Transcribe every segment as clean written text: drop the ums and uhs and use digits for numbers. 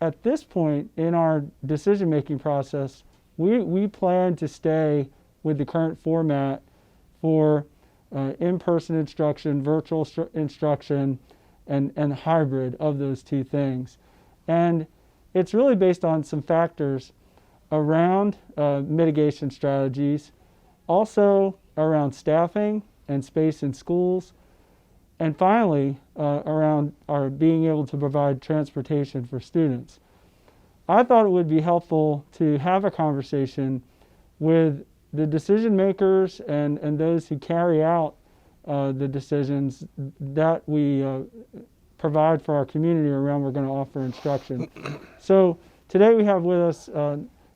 at this point in our decision-making process, we plan to stay with the current format for in-person instruction, virtual instruction, and hybrid of those two things. And it's really based on some factors around mitigation strategies, also around staffing and space in schools, and finally around our being able to provide transportation for students. I thought it would be helpful to have a conversation with the decision makers and those who carry out the decisions that we provide for our community around we're going to offer instruction. So today we have with us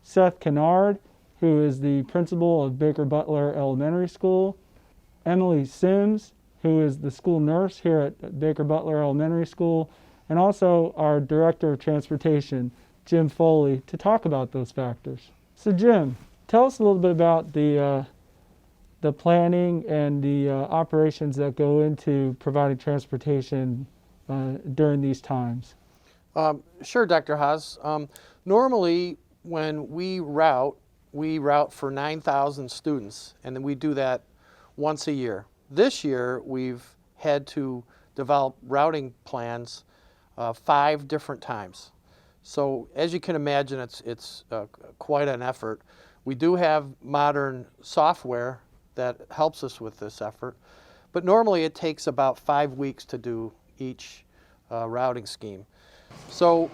Seth Kennard, who is the principal of Baker-Butler Elementary School, Emily Sims, who is the school nurse here at Baker-Butler Elementary School, and also our Director of Transportation, Jim Foley, to talk about those factors. So Jim, tell us a little bit about the planning and the operations that go into providing transportation during these times. Sure, Dr. Haas. Normally, when we route for 9,000 students, and then we do that once a year. This year, we've had to develop routing plans 5 different times. So as you can imagine, it's quite an effort. We do have modern software that helps us with this effort, but normally it takes about 5 weeks to do each routing scheme. So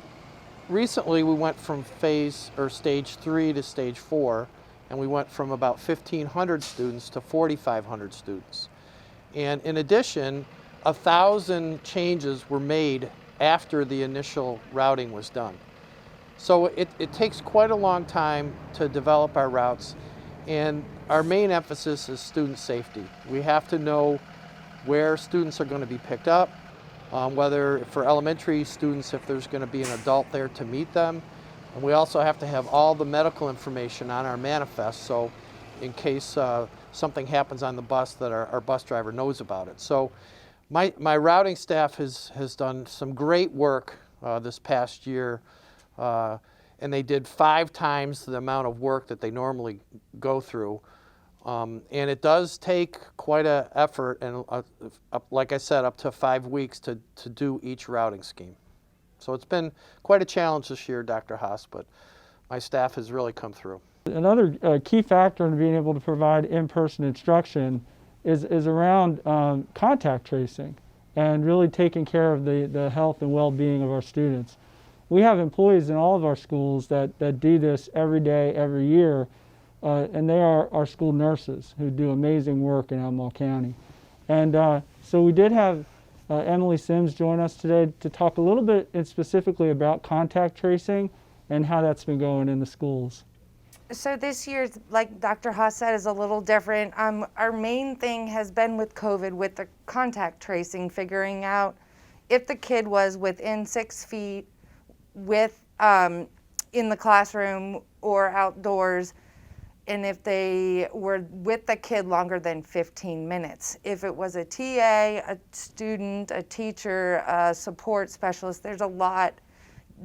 recently we went from stage 3 to stage 4, and we went from about 1,500 students to 4,500 students. And in addition, 1,000 changes were made after the initial routing was done. So it takes quite a long time to develop our routes, and our main emphasis is student safety. We have to know where students are going to be picked up, whether for elementary students, if there's going to be an adult there to meet them. And we also have to have all the medical information on our manifest, so in case something happens on the bus that our bus driver knows about it. So my routing staff has done some great work this past year, and they did 5 times the amount of work that they normally go through. And it does take quite an effort, and like I said, up to 5 weeks to do each routing scheme. So it's been quite a challenge this year, Dr. Haas, but my staff has really come through. Another key factor in being able to provide in-person instruction is around contact tracing and really taking care of the health and well-being of our students. We have employees in all of our schools that do this every day, every year, and they are our school nurses who do amazing work in Albemarle County. And so we did have Emily Sims join us today to talk a little bit specifically about contact tracing and how that's been going in the schools. So this year, like Dr. Haas said, is a little different. Our main thing has been with COVID, with the contact tracing, figuring out if the kid was within 6 feet with in the classroom or outdoors, and if they were with the kid longer than 15 minutes. If it was a TA, a student, a teacher, a support specialist, there's a lot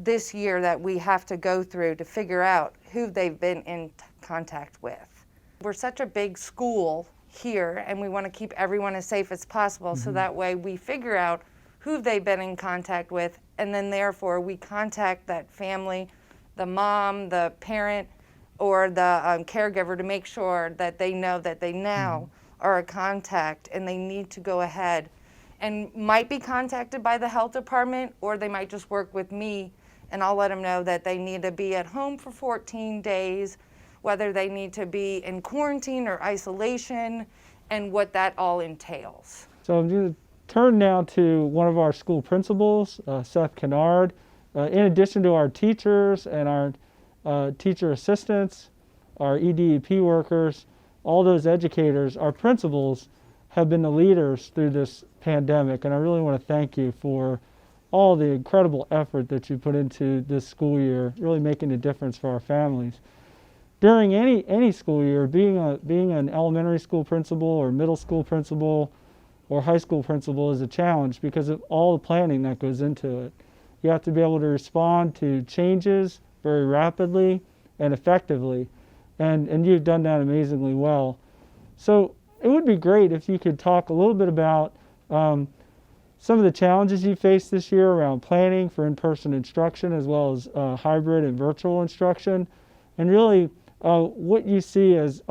this year that we have to go through to figure out who they've been in contact with. We're such a big school here, and we want to keep everyone as safe as possible, so that way we figure out who they've been in contact with, and then therefore we contact that family, the mom, the parent, or the caregiver to make sure that they know that they now are a contact and they need to go ahead and might be contacted by the health department, or they might just work with me and I'll let them know that they need to be at home for 14 days, whether they need to be in quarantine or isolation, and what that all entails. So I'm going to turn now to one of our school principals, Seth Kennard. In addition to our teachers and our teacher assistants, our EDEP workers, all those educators, our principals have been the leaders through this pandemic, and I really want to thank you for all the incredible effort that you put into this school year, really making a difference for our families. During any school year, being an elementary school principal or middle school principal or high school principal is a challenge because of all the planning that goes into it. You have to be able to respond to changes very rapidly and effectively. And you've done that amazingly well. So it would be great if you could talk a little bit about some of the challenges you faced this year around planning for in-person instruction as well as hybrid and virtual instruction, and really what you see as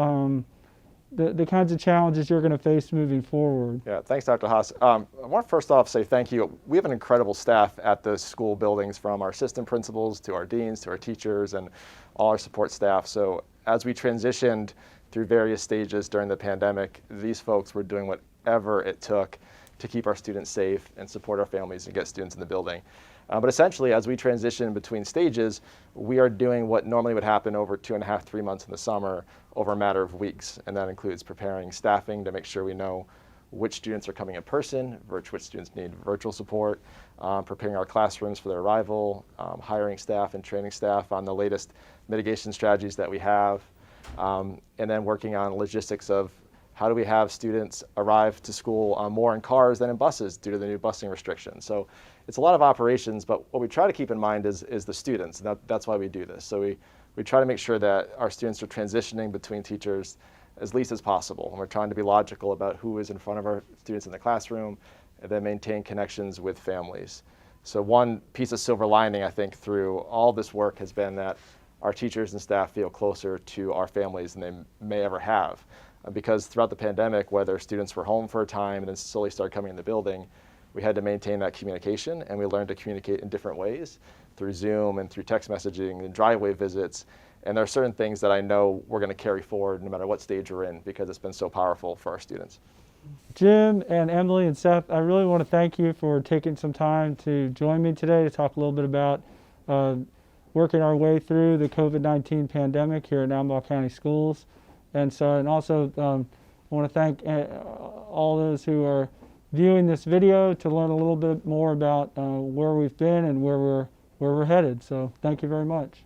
the kinds of challenges you're going to face moving forward. Yeah, thanks, Dr. Haas. I want to first off say thank you. We have an incredible staff at the school buildings, from our assistant principals to our deans to our teachers and all our support staff. So as we transitioned through various stages during the pandemic, these folks were doing whatever it took to keep our students safe and support our families and get students in the building. But essentially, as we transition between stages, we are doing what normally would happen over 2.5, 3 months in the summer over a matter of weeks. And that includes preparing staffing to make sure we know which students are coming in person, which students need virtual support, preparing our classrooms for their arrival, hiring staff and training staff on the latest mitigation strategies that we have, and then working on logistics of how do we have students arrive to school more in cars than in buses due to the new busing restrictions. So it's a lot of operations, but what we try to keep in mind is the students, and that's why we do this. So we try to make sure that our students are transitioning between teachers as least as possible, and we're trying to be logical about who is in front of our students in the classroom, and then maintain connections with families. So one piece of silver lining, I think, through all this work has been that our teachers and staff feel closer to our families than they may ever have. Because throughout the pandemic, whether students were home for a time and then slowly started coming in the building, we had to maintain that communication, and we learned to communicate in different ways through Zoom and through text messaging and driveway visits. And there are certain things that I know we're going to carry forward no matter what stage we're in, because it's been so powerful for our students. Jim and Emily and Seth, I really want to thank you for taking some time to join me today to talk a little bit about working our way through the COVID-19 pandemic here at Albemarle County Schools. And also I want to thank all those who are viewing this video to learn a little bit more about where we've been and where we're headed. So thank you very much.